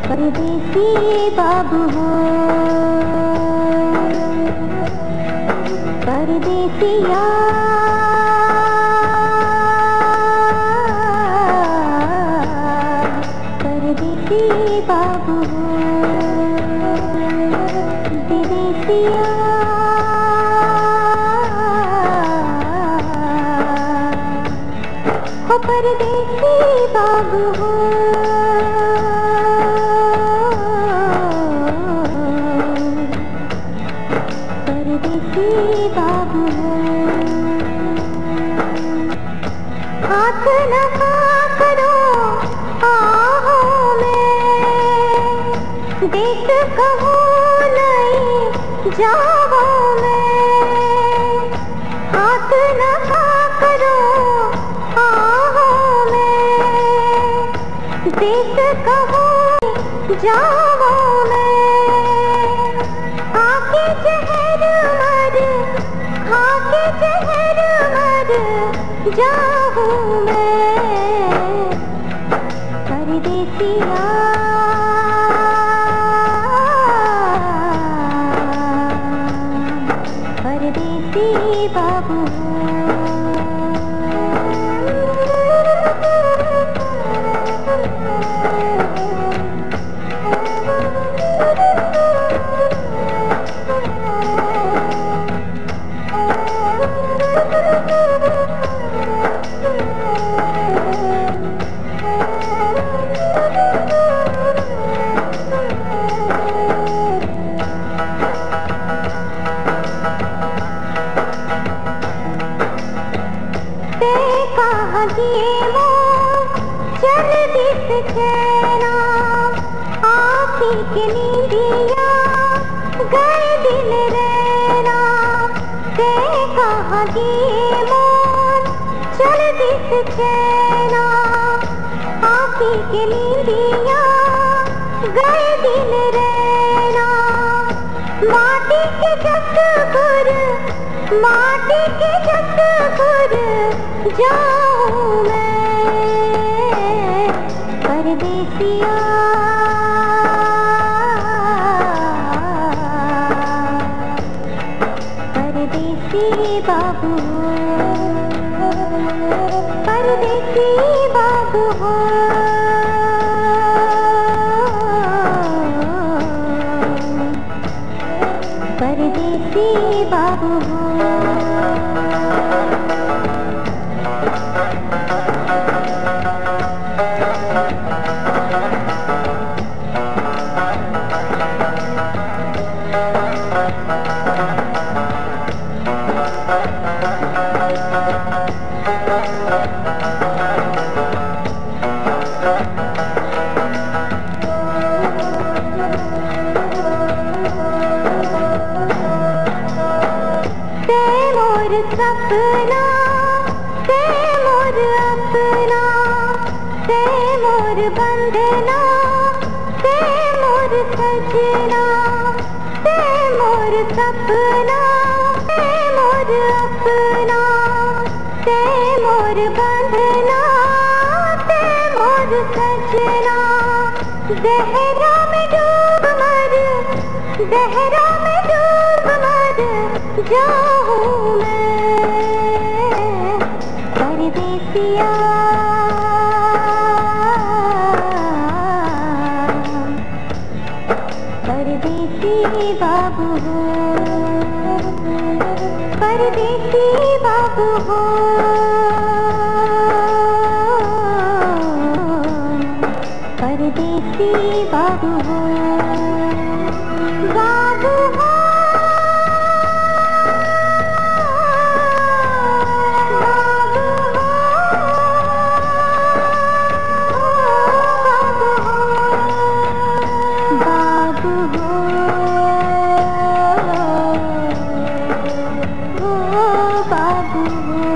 परदेसी बाबू हो, परदेसिया परदेसी बाबू हो, विदेशिया हो, परदेसी बाबू हो। हाथ न करो आहों में, देश कहूँ नहीं जाओ में। हाथ न करो आहों में, देश कहूँ जाओ में। आके जहर मर, आके जहर मर जाऊं मैं, परदेसिया परदेसी बाबू। चल दिस चैना आँखी की नींदिया गए दिन रहना। ते कहाँ दिए मोर चल दिस चैना आँखी की नींदिया गए दिन रहना। माटी के जसपुर, माटी के जसपुर जाऊं मैं, परदेसिया परदेसी बाबू, परदेसी बाबू हो, परदेसी बाबू हो। सपना ते मोर अपना, ते मोर बंधना, ते मोर सजना, ते मोर सपना, ते मोर अपना, ते मोर बंधना, ते मोर सजना। जहरा में डूब मर, जहरा में डूब मर जाऊं मैं, परदेसिया परदेसी बाबू हो, परदेसी परदेसी बाबू हो, परदेसी बाबू हो, बाबू हो, बाबू हो, बाबू हो, बाबू हो।